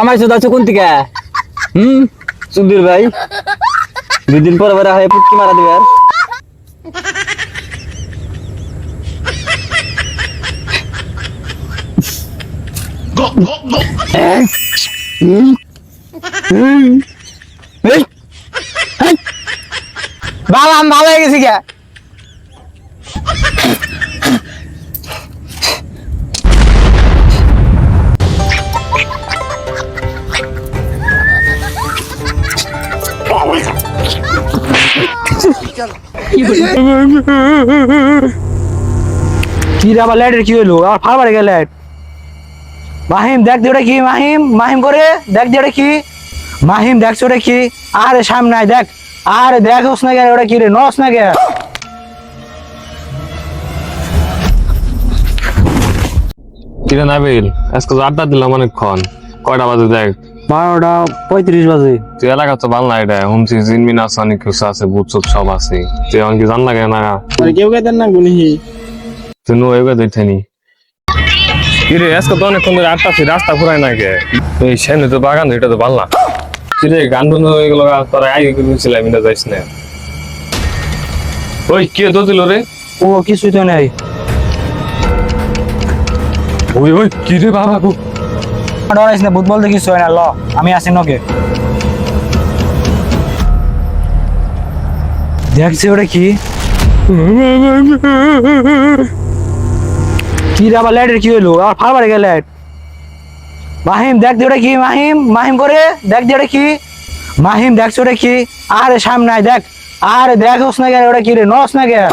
জামাই চোদ আছো কোন থেকে? সুধীর ভাই 2 দিন পর বেড়া হয়ে পুটকি মারা দিবে। বাবা আমি ভালো হয়ে গেছি কে? কি রে আবার লাইটের কি হইলো? আর ফাড়বাড়ি গেল লাইট। মাহিম দেখ দিওটা কি? মাহিম মাহিম করে দেখ দিওটা কি? মাহিম দেখছ ওটা কি? আরে সামনে আয় দেখ। আরে দেখোস না গে ওটা কি রে? নস না গে? কিরে নাবিল, আজকে তো আড্ডা দিলাম অনেকক্ষণ। কয়টা বাজে দেখ? 12:35 বাজে। তুই এলাকা তো ভালো না এটা, শুনছি জিনমিন আছে, অনেক কিছু আছে, ভূত চোত সব আছে। তুই এমনকি জান লাগে না? কেউ কেতেন না গুনি। তুই নো এবার দেখতেনি। কিরে আজকে তো অনেকক্ষণ ধরে আড্ডাছি, রাস্তা ঘুরাই না কে? এই সামনে তো বাগান, এটা তো ভালো না। কিরে গান টান এগুলো তোরা আগে করছিলাম, এটা যাইস না। ওই কে তো দিল রে? ও কিছুই তো নাই। ওই ওই কিরে বাবা গো, ডরাইস না, ভূত বলতে কিছু হয় না। ল আমি আছি নকে। দেখছি ওটা কি? কি রে আবার লাইটের কি হইলো? আর ফাড়বাড়ি গেল লাইট। মাহিম দেখ দিওটা কি? মাহিম মাহিম করে দেখ দিওটা কি? মাহিম দেখছ ওটা কি? আরে সামনে আয় দেখ। আরে দেখোস না গে ওটা কি রে? নস না গে?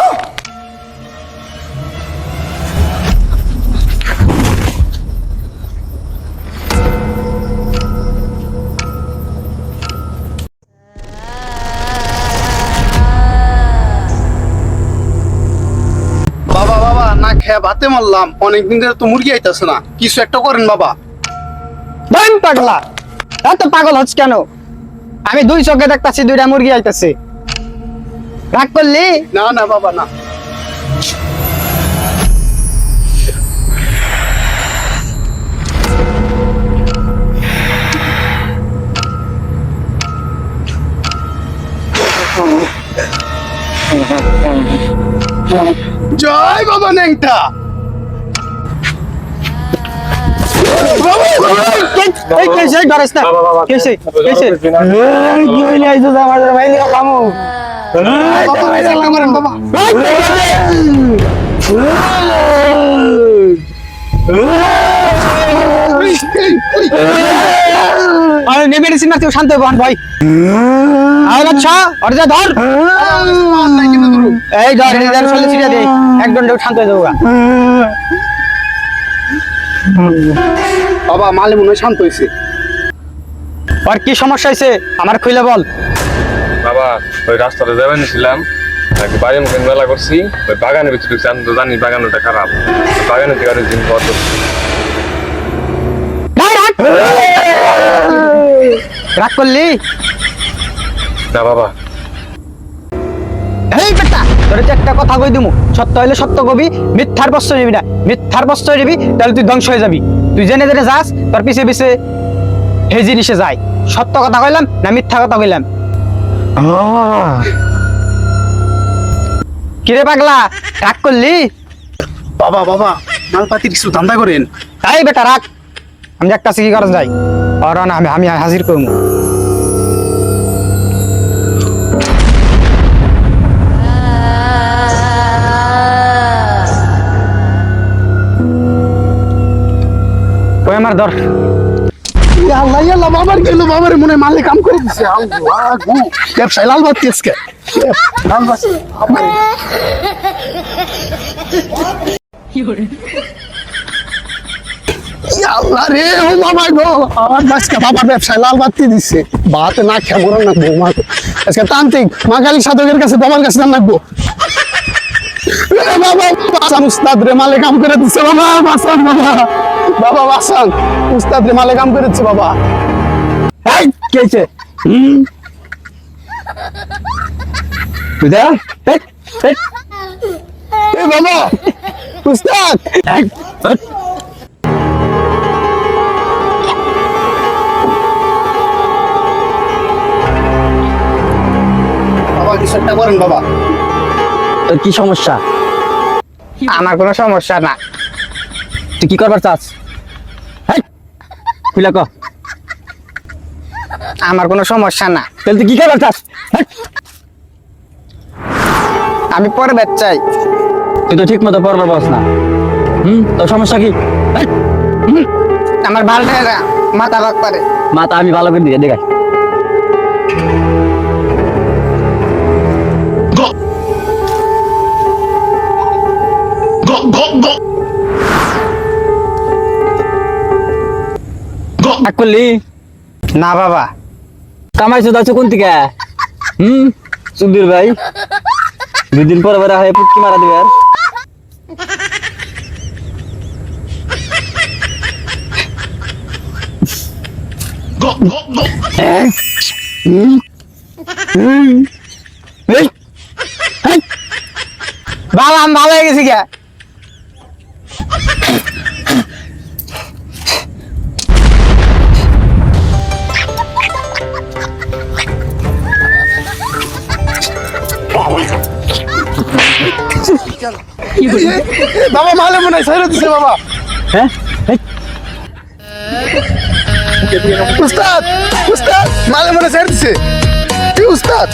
বাবা বাবা না খেয়ে ভাতে মারলাম, অনেকদিন ধরে তো মুরগি আইতাছে না, কিছু একটা করেন বাবা। ভাই পাগলা, এত পাগল হচ্ছে কেন? আমি 2 চোখে দেখতাছি 2টা মুরগি আইতাছে। রাগ করলি? না না বাবা না। জয় বাবা নেংটা। এই কেসে ডরাস না? কেসে কেসে কি হইলো? আইছো আমাদের বাইরে কামু। বাবা রাইলা মারেন বাবা। আরে নেমেডিসিন না, তুই শান্ত হয়ে বল ভাই। আরে আচ্ছা আরে যা ধর। এই ধর এই ধর চলে ছিড়া দে, এক দণ্ডে শান্ত হয়ে যাওগা। বাবা মালে মনে হয় শান্ত হইছে। আর কি সমস্যা হইছে আমার খুলে বল। বাবা ওই রাস্তাটা যাবেন ছিলাম, নাকি বাড়ির মুখে মেলা করছি, ওই বাগানের ভিতরে জানি বাগানটা খারাপ, বাগানের দিকে অনেক দিন পর রাগ করলি? না বাবা। এই বেটা তোর একটা কথা কই দিমু, সত্য হইলে সত্য কবি, মিথ্যার প্রশ্রয় নিবি না। মিথ্যার প্রশ্রয় নিবি তাহলে তুই ধ্বংস হয়ে যাবি। তুই জেনে জেনে যাস, তোর পিছে পিছে হে জিনিসে যায়। সত্য কথা কইলাম না মিথ্যা কথা কইলাম? কিরে পাগলা রাগ করলি? বাবা বাবা মালপাতির কিছু ধান্দা করেন। তাই বেটা রাগ, আমি একটা কি করা যাই আর না আমি হাজির করবো। ওই আমার ধর। আল্লাহ আল্লাহ বাবার গেল, বাবার মনে হয় মালে কাম করে দিছে। আল্লাহ গো ব্যবসায় লাল বাতি আজকে। লাল বাতি আল্লাহ রে, ও বাবা গো আমার আজকে বাবা ব্যবসায় লাল বাতি দিছে। ভাত না খেয়ে মরণ না বৌমা আজকে তান্ত্রিক মা কালী সাধকের কাছে বাবার কাছে নাম রাখবো। বাবা বাসান উস্তাদ রে মালে কাম করে দিচ্ছে। বাবা বাসান বাবা, বাবা বাসান উস্তাদ রে মালে কাম করে দিচ্ছে বাবা। এই কি হইছে? তুই দেখ এ বাবা উস্তাদ বাবা কিছু একটা করেন বাবা। তোর কি সমস্যা? আমার কোনো সমস্যা না। তুই কি করবার চাস? হেই, খুলে ক। আমার কোনো সমস্যা না। তাহলে তুই কি করবার চাস? হেই, আমি পড়বে চাই। তুই তো ঠিক মতো পড়বার বস না। তোর সমস্যা কি? হেই, আমার বালটা মাথা ভাগ পারে। মাথা আমি ভালো করে দিয়ে দেখাই। রাগ করলি? না বাবা, কামাইছো দাচ্ছ কোন থেকে? সুধীর ভাই 2 দিন পরে পরে হয় পুটকি মারা দিবে আর। এই, বাবা আমি ভালো হয়ে গেছি কে? বাবা মালে মনে হয় ছেড়ে দিছে বাবা। হ্যাঁ এই, উস্তাদ উস্তাদ মালে মনে ছেড়ে দিছে। কি উস্তাদ?